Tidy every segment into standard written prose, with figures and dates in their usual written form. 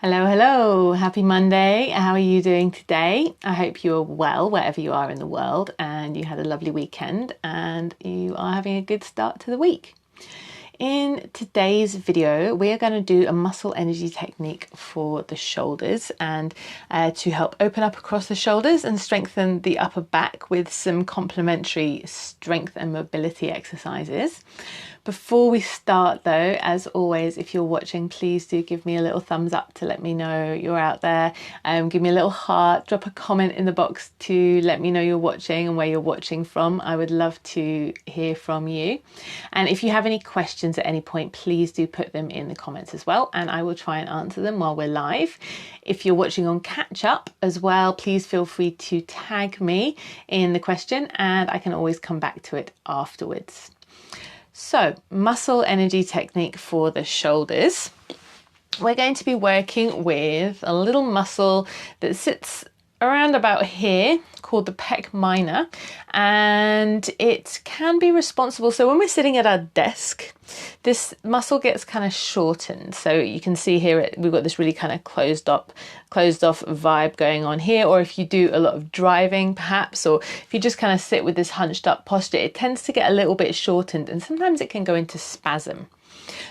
Hello, hello. Happy Monday. How are you doing today? I hope you are well wherever you are in the world and you had a lovely weekend and you are having a good start to the week. In today's video, we are going to do a muscle energy technique for the shoulders and to help open up across the shoulders and strengthen the upper back with some complementary strength and mobility exercises. Before we start though, as always, if you're watching, please do give me a little thumbs up to let me know you're out there. Give me a little heart, drop a comment in the box to let me know you're watching and where you're watching from. I would love to hear from you. And if you have any questions at any point, please do put them in the comments as well, and I will try and answer them while we're live. If you're watching on catch up as well, please feel free to tag me in the question and I can always come back to it afterwards. So, muscle energy technique for the shoulders. We're going to be working with a little muscle that sits around about here called the Pec Minor, and it can be responsible. So when we're sitting at our desk, this muscle gets kind of shortened. So you can see here we've got this really kind of closed off vibe going on here. Or if you do a lot of driving perhaps, or if you just kind of sit with this hunched up posture, it tends to get a little bit shortened and sometimes it can go into spasm.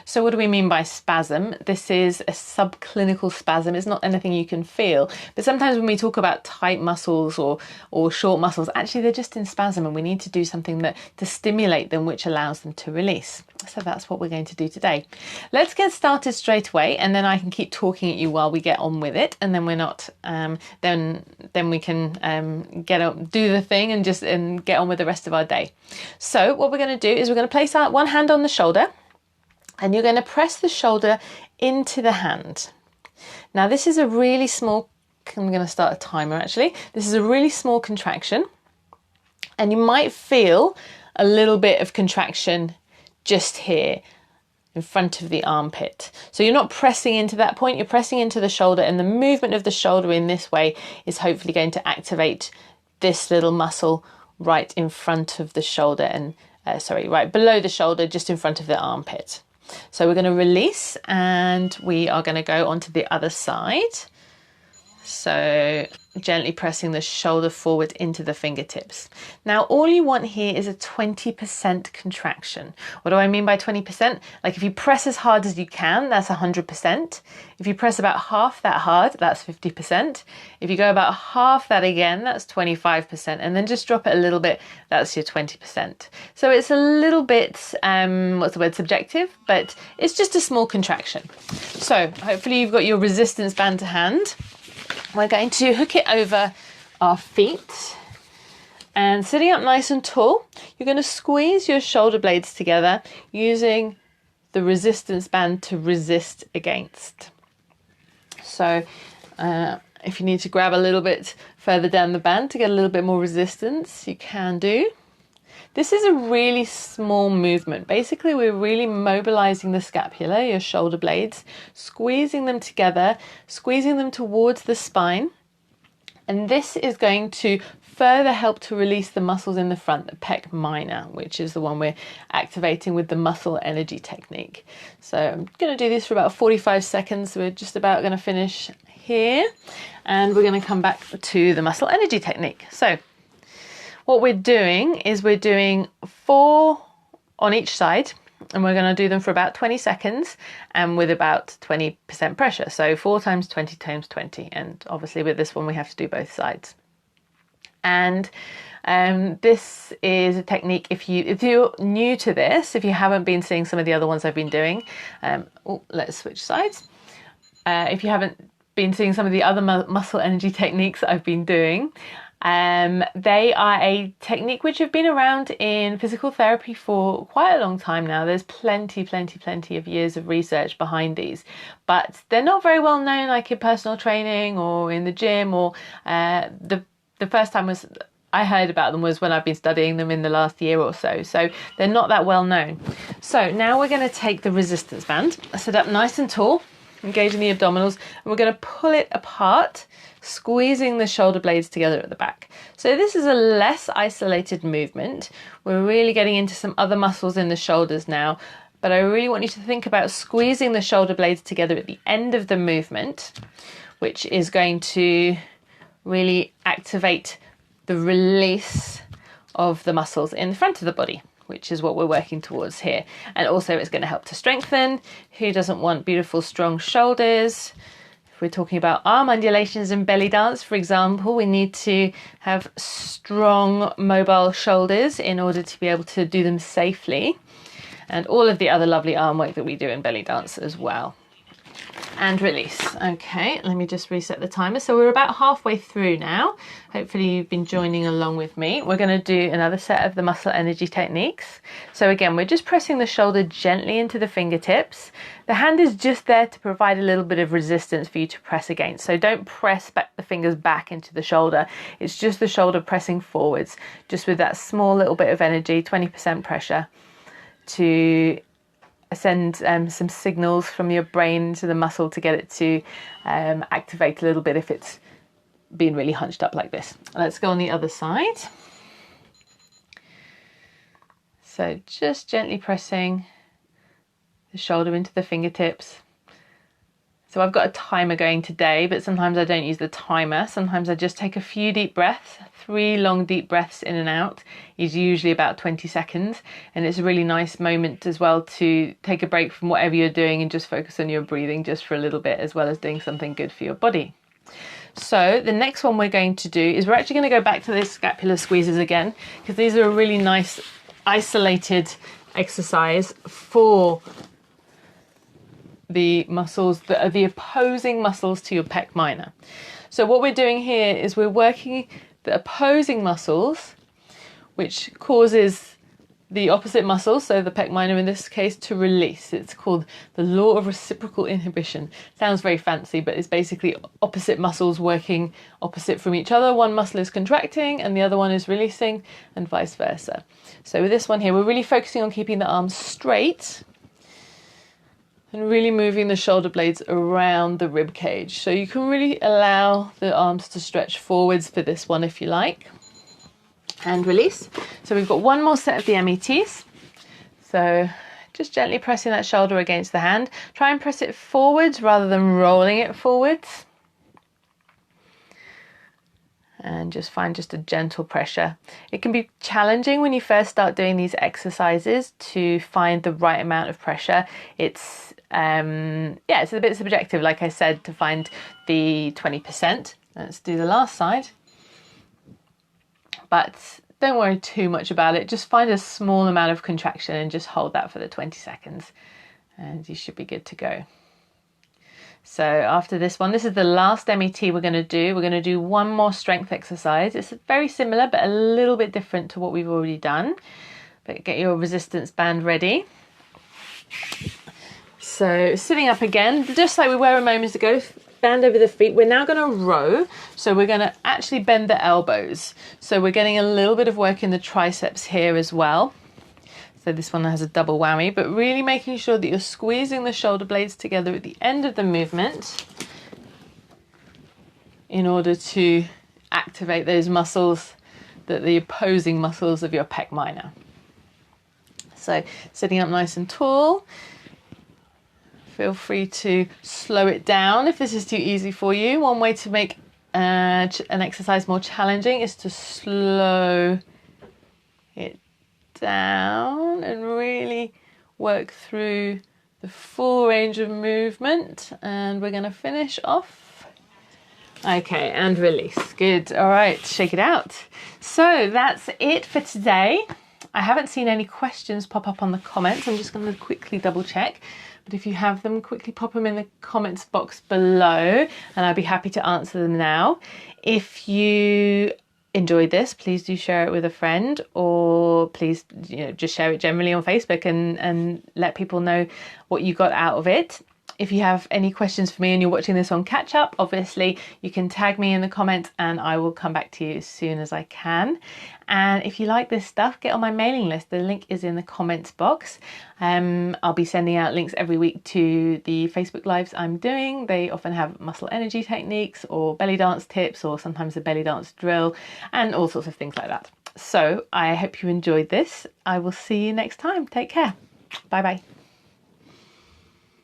So what do we mean by spasm? This is a subclinical spasm. It's not anything you can feel, but sometimes when we talk about tight muscles or short muscles, actually they're just in spasm and we need to do something to stimulate them, which allows them to release. So that's what we're going to do today. Let's get started straight away, and then I can keep talking at you while we get on with it, and then we're not then we can do the thing and get on with the rest of our day. So what we're going to do is we're going to place our one hand on the shoulder, and you're going to press the shoulder into the hand. Now this is a really small, I'm going to start a timer actually. This is a really small contraction, and you might feel a little bit of contraction just here in front of the armpit. So you're not pressing into that point, you're pressing into the shoulder, and the movement of the shoulder in this way is hopefully going to activate this little muscle right in front of the shoulder and right below the shoulder, just in front of the armpit. So we're going to release and we are going to go onto the other side. So gently pressing the shoulder forward into the fingertips. Now all you want here is a 20% contraction. What do I mean by 20%? Like if you press as hard as you can, that's 100%. If you press about half that hard, that's 50%. If you go about half that again, that's 25%. And then just drop it a little bit, that's your 20%. So it's a little bit, subjective, but it's just a small contraction. So hopefully you've got your resistance band to hand. We're going to hook it over our feet, and sitting up nice and tall, you're going to squeeze your shoulder blades together using the resistance band to resist against. So if you need to grab a little bit further down the band to get a little bit more resistance, you can do. This is a really small movement. Basically, we're really mobilizing the scapula, your shoulder blades, squeezing them together, squeezing them towards the spine. And this is going to further help to release the muscles in the front, the Pec Minor, which is the one we're activating with the muscle energy technique. So I'm going to do this for about 45 seconds. We're just about going to finish here, and we're going to come back to the muscle energy technique. So what we're doing is we're doing 4 on each side, and we're going to do them for about 20 seconds and with about 20% pressure. So 4 times 20 times 20. And obviously with this one, we have to do both sides. And this is a technique, if you're new to this, if you haven't been seeing some of the other ones I've been doing, let's switch sides. If you haven't been seeing some of the other muscle energy techniques that I've been doing, they are a technique which have been around in physical therapy for quite a long time now. There's plenty of years of research behind these, but they're not very well known like in personal training or in the gym, or the first time I heard about them was when I've been studying them in the last year or so. So they're not that well known. So now we're going to take the resistance band, sit up nice and tall, engaging the abdominals, and we're going to pull it apart, squeezing the shoulder blades together at the back. So this is a less isolated movement. We're really getting into some other muscles in the shoulders now, but I really want you to think about squeezing the shoulder blades together at the end of the movement, which is going to really activate the release of the muscles in the front of the body, which is what we're working towards here. And also it's going to help to strengthen. Who doesn't want beautiful, strong shoulders? If we're talking about arm undulations and belly dance, for example, we need to have strong, mobile shoulders in order to be able to do them safely. And all of the other lovely arm work that we do in belly dance as well. And release. Okay, let me just reset the timer. So we're about halfway through now. Hopefully you've been joining along with me. We're going to do another set of the muscle energy techniques. So again, we're just pressing the shoulder gently into the fingertips. The hand is just there to provide a little bit of resistance for you to press against. So don't press back the fingers back into the shoulder. It's just the shoulder pressing forwards, just with that small little bit of energy, 20% pressure, to send some signals from your brain to the muscle to get it to activate a little bit if it's been really hunched up like this. Let's go on the other side. So just gently pressing the shoulder into the fingertips. So I've got a timer going today, but sometimes I don't use the timer. Sometimes I just take a few deep breaths. 3 long deep breaths in and out is usually about 20 seconds. And it's a really nice moment as well to take a break from whatever you're doing and just focus on your breathing just for a little bit, as well as doing something good for your body. So the next one we're going to do is we're actually going to go back to those scapular squeezes again, because these are a really nice isolated exercise for the muscles that are the opposing muscles to your pec minor. So what we're doing here is we're working the opposing muscles, which causes the opposite muscle, so the pec minor in this case, to release. It's called the law of reciprocal inhibition. Sounds very fancy, but it's basically opposite muscles working opposite from each other. One muscle is contracting and the other one is releasing, and vice versa. So with this one here, we're really focusing on keeping the arms straight and really moving the shoulder blades around the rib cage. So you can really allow the arms to stretch forwards for this one if you like. And release. So we've got one more set of the METs. So just gently pressing that shoulder against the hand. Try and press it forwards rather than rolling it forwards. And just find just a gentle pressure. It can be challenging when you first start doing these exercises to find the right amount of pressure. It's it's a bit subjective, like I said, to find the 20%. Let's do the last side. But don't worry too much about it. Just find a small amount of contraction and just hold that for the 20 seconds and you should be good to go. So after this one, this is the last MET we're going to do. We're going to do one more strength exercise. It's very similar, but a little bit different to what we've already done. But get your resistance band ready. So sitting up again, just like we were a moment ago, band over the feet. We're now going to row. So we're going to actually bend the elbows. So we're getting a little bit of work in the triceps here as well. So this one has a double whammy, but really making sure that you're squeezing the shoulder blades together at the end of the movement in order to activate those muscles, the opposing muscles of your pec minor. So sitting up nice and tall. Feel free to slow it down if this is too easy for you. One way to make an exercise more challenging is to slow it down and really work through the full range of movement. And we're going to finish off. Okay, and release. Good. All right, shake it out. So that's it for today. I haven't seen any questions pop up on the comments. I'm just going to quickly double check. But if you have them, quickly pop them in the comments box below and I'd be happy to answer them now. If you enjoyed this, please do share it with a friend, or please just share it generally on Facebook and let people know what you got out of it. If you have any questions for me and you're watching this on catch up, obviously you can tag me in the comments and I will come back to you as soon as I can. And if you like this stuff, get on my mailing list. The link is in the comments box. I'll be sending out links every week to the Facebook Lives I'm doing. They often have muscle energy techniques or belly dance tips, or sometimes a belly dance drill and all sorts of things like that. So I hope you enjoyed this. I will see you next time. Take care. Bye bye.